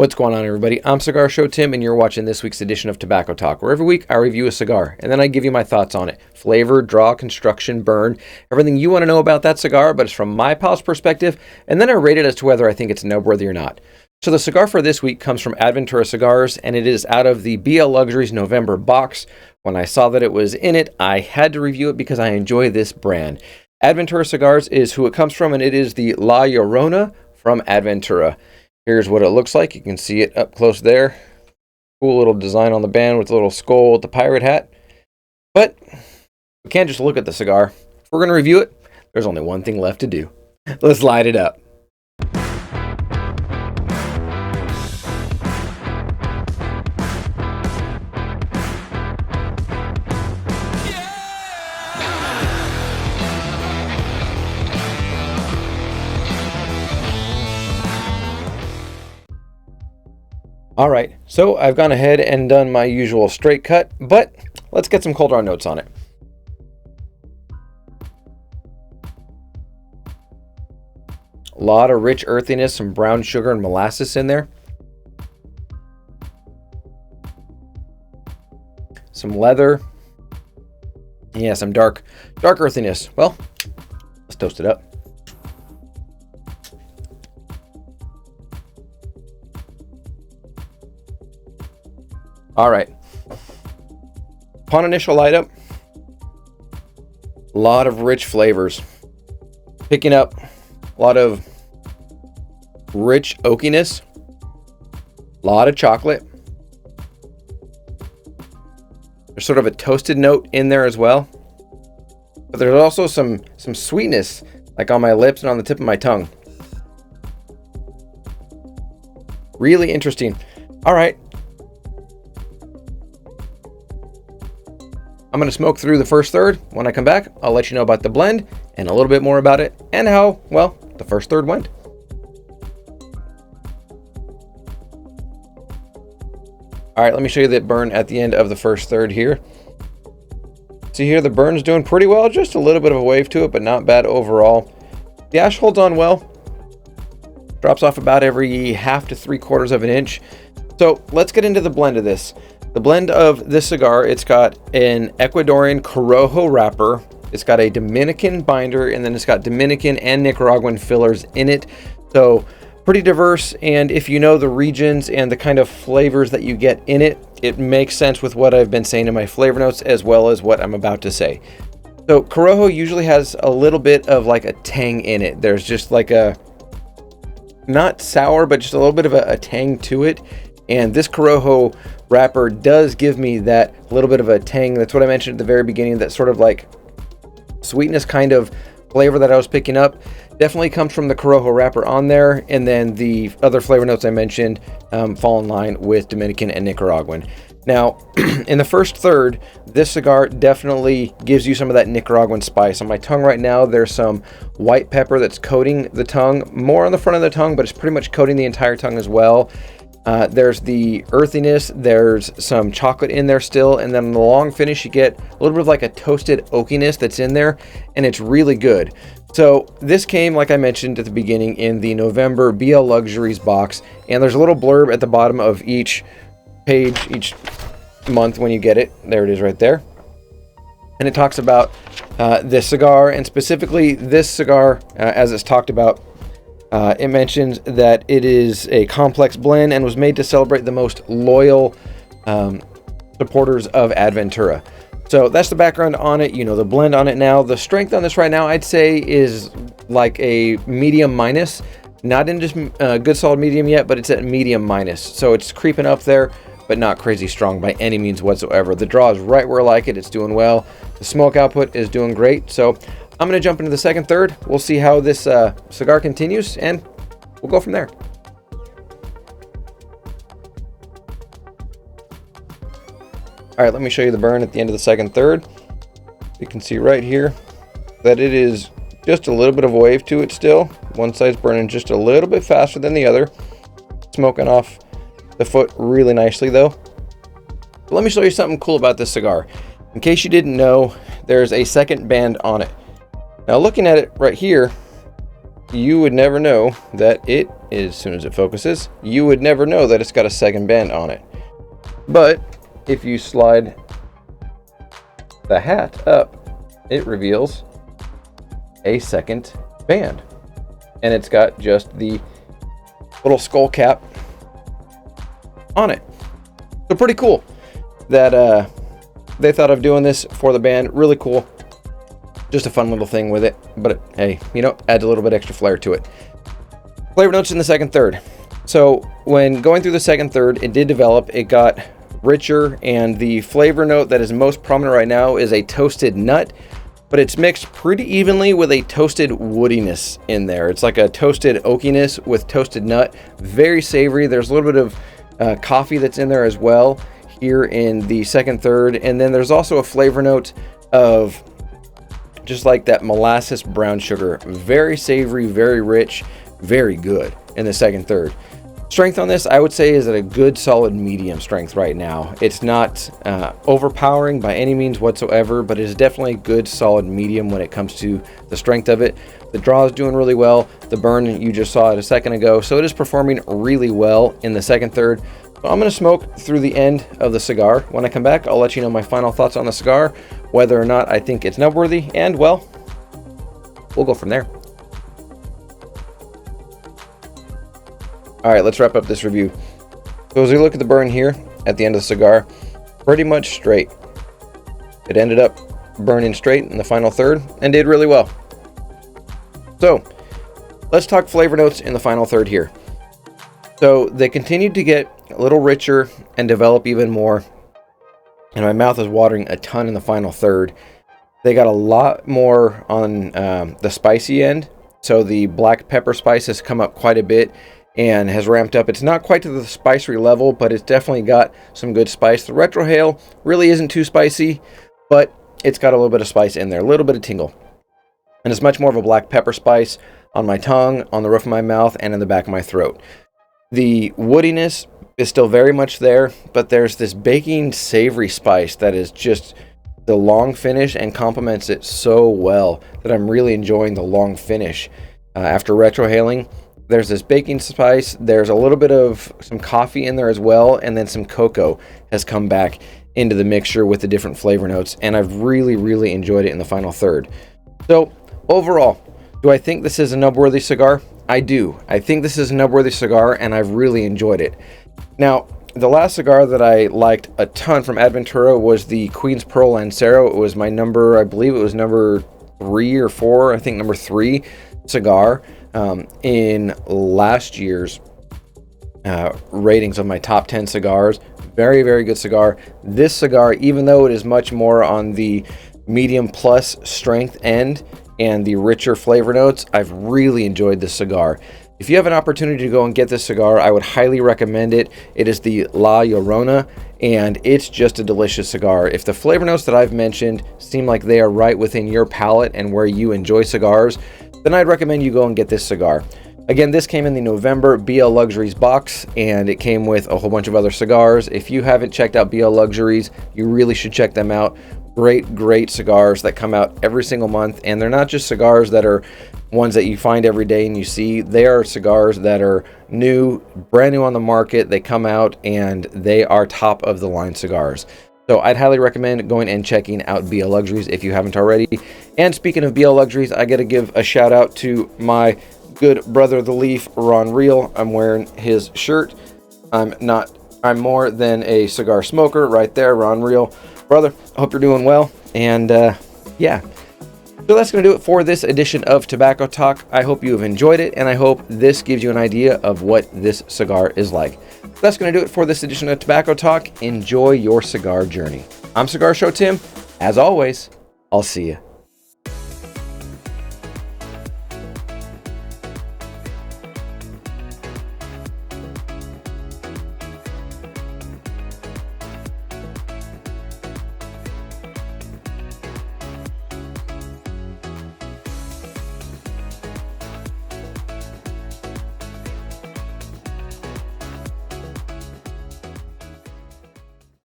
What's going on, everybody? I'm Cigar Show Tim, and you're watching this week's edition of Tobacco Talk, where every week I review a cigar, and then I give you my thoughts on it. Flavor, draw, construction, burn, everything you want to know about that cigar, but it's from my pal's perspective, and then I rate it as to whether I think it's noteworthy or not. So the cigar for this week comes from Adventura Cigars, and it is out of the BL Luxuries November box. When I saw that it was in it, I had to review it because I enjoy this brand. Adventura Cigars is who it comes from, and it is the La Llorona from Adventura. Here's what it looks like. You can see it up close there. Cool little design on the band with a little skull with the pirate hat. But we can't just look at the cigar. If we're going to review it, there's only one thing left to do. Let's light it up. Alright, so I've gone ahead and done my usual straight cut, but let's get some cold draw notes on it. A lot of rich earthiness, some brown sugar and molasses in there. Some leather. Yeah, some dark earthiness. Well, let's toast it up. All right, upon initial light up, a lot of rich flavors. Picking up a lot of rich oakiness, a lot of chocolate. There's sort of a toasted note in there as well. But there's also some sweetness, like on my lips and on the tip of my tongue. Really interesting. All right. I'm going to smoke through the first third. When I come back, I'll let you know about the blend and a little bit more about it and how, well, the first third went. All right, let me show you the burn at the end of the first third here. See here, the burn's doing pretty well. Just a little bit of a wave to it, but not bad overall. The ash holds on well. Drops off about every 1/2 to 3/4 of an inch. So let's get into the blend of this. The blend of this cigar, it's got an Ecuadorian Corojo wrapper, it's got a Dominican binder, and then it's got Dominican and Nicaraguan fillers in it. So pretty diverse, and if you know the regions and the kind of flavors that you get in it, it makes sense with what I've been saying in my flavor notes as well as what I'm about to say. So Corojo usually has a little bit of like a tang in it. There's just like a, not sour, but just a little bit of a tang to it. And this Corojo wrapper does give me that little bit of a tang. That's what I mentioned at the very beginning, that sort of like sweetness kind of flavor that I was picking up. Definitely comes from the Corojo wrapper on there. And then the other flavor notes I mentioned fall in line with Dominican and Nicaraguan. Now, in the first third, this cigar definitely gives you some of that Nicaraguan spice. On my tongue right now, there's some white pepper that's coating the tongue, more on the front of the tongue, but it's pretty much coating the entire tongue as well. There's the earthiness, there's some chocolate in there still, and then in the long finish you get a little bit of like a toasted oakiness that's in there, and it's really good. So this came, like I mentioned at the beginning, in the November BL Luxuries box, and there's a little blurb at the bottom of each page, each month when you get it. There it is right there. And it talks about this cigar, and specifically this cigar, as it's talked about. It mentions that it is a complex blend and was made to celebrate the most loyal supporters of Adventura. So that's the background on it. You know the blend on it now. The strength on this right now, I'd say, is like a medium minus. Not in just good solid medium yet, but it's at medium minus. So it's creeping up there, but not crazy strong by any means whatsoever. The draw is right where I like it. It's doing well. The smoke output is doing great. So I'm going to jump into the second third. We'll see how this cigar continues, and we'll go from there. All right, let me show you the burn at the end of the second third. You can see right here that it is just a little bit of a wave to it still. One side's burning just a little bit faster than the other. Smoking off the foot really nicely though. But let me show you something cool about this cigar. In case you didn't know, there's a second band on it. Now looking at it right here, you would never know that as soon as it focuses, you would never know that it's got a second band on it. But if you slide the hat up, it reveals a second band. And it's got just the little skull cap on it. So pretty cool that they thought of doing this for the band. Really cool. Just a fun little thing with it. But hey, you know, adds a little bit extra flair to it. Flavor notes in the second third. So when going through the second third, it did develop. It got richer, and the flavor note that is most prominent right now is a toasted nut, but it's mixed pretty evenly with a toasted woodiness in there. It's like a toasted oakiness with toasted nut. Very savory. There's a little bit of coffee that's in there as well here in the second third. And then there's also a flavor note of just like that molasses brown sugar. Very savory, very rich, very good in the second third. Strength on this, I would say, is at a good solid medium strength right now. It's not overpowering by any means whatsoever, but it is definitely a good solid medium when it comes to the strength of it. The draw is doing really well. The burn, you just saw it a second ago, so it is performing really well in the second third. So I'm going to smoke through the end of the cigar. When I come back, I'll let you know my final thoughts on the cigar, whether or not I think it's nub-worthy, and well, we'll go from there. All right, let's wrap up this review. So as we look at the burn here at the end of the cigar, pretty much straight. It ended up burning straight in the final third and did really well. So let's talk flavor notes in the final third here. So they continued to get a little richer and develop even more. And my mouth is watering a ton in the final third. They got a lot more on the spicy end. So the black pepper spice has come up quite a bit and has ramped up. It's not quite to the spicery level, but it's definitely got some good spice. The retrohale really isn't too spicy, but it's got a little bit of spice in there, a little bit of tingle. And it's much more of a black pepper spice on my tongue, on the roof of my mouth, and in the back of my throat. The woodiness is still very much there, but there's this baking savory spice that is just the long finish and complements it so well that I'm really enjoying the long finish. After retrohaling, there's this baking spice, there's a little bit of some coffee in there as well, and then some cocoa has come back into the mixture with the different flavor notes, and I've really, really enjoyed it in the final third. So overall, do I think this is a nub-worthy cigar? I do. I think this is a nub-worthy cigar, and I've really enjoyed it. Now, the last cigar that I liked a ton from Adventura was the Queen's Pearl Lancero. It was my number, I believe it was number 3 or 4, I think number 3 cigar in last year's ratings of my top 10 cigars. Very, very good cigar. This cigar, even though it is much more on the medium plus strength end and the richer flavor notes, I've really enjoyed this cigar. If you have an opportunity to go and get this cigar, I would highly recommend it. It is the La Llorona, and it's just a delicious cigar. If the flavor notes that I've mentioned seem like they are right within your palate and where you enjoy cigars, then I'd recommend you go and get this cigar. Again, this came in the November BL Luxuries box, and it came with a whole bunch of other cigars. If you haven't checked out BL Luxuries, you really should check them out. Great cigars that come out every single month, and they're not just cigars that are ones that you find every day and you see. They are cigars that are new, brand new on the market. They come out and they are top of the line cigars. So I'd highly recommend going and checking out BL Luxuries if you haven't already. And speaking of BL Luxuries, I got to give a shout out to my good brother the Leaf, Ron Real. I'm wearing his shirt. I'm more than a cigar smoker right there, Ron Real. Brother, I hope you're doing well. And yeah. So that's going to do it for this edition of Tobacco Talk. I hope you have enjoyed it, and I hope this gives you an idea of what this cigar is like. That's going to do it for this edition of Tobacco Talk. Enjoy your cigar journey. I'm Cigar Show Tim. As always, I'll see you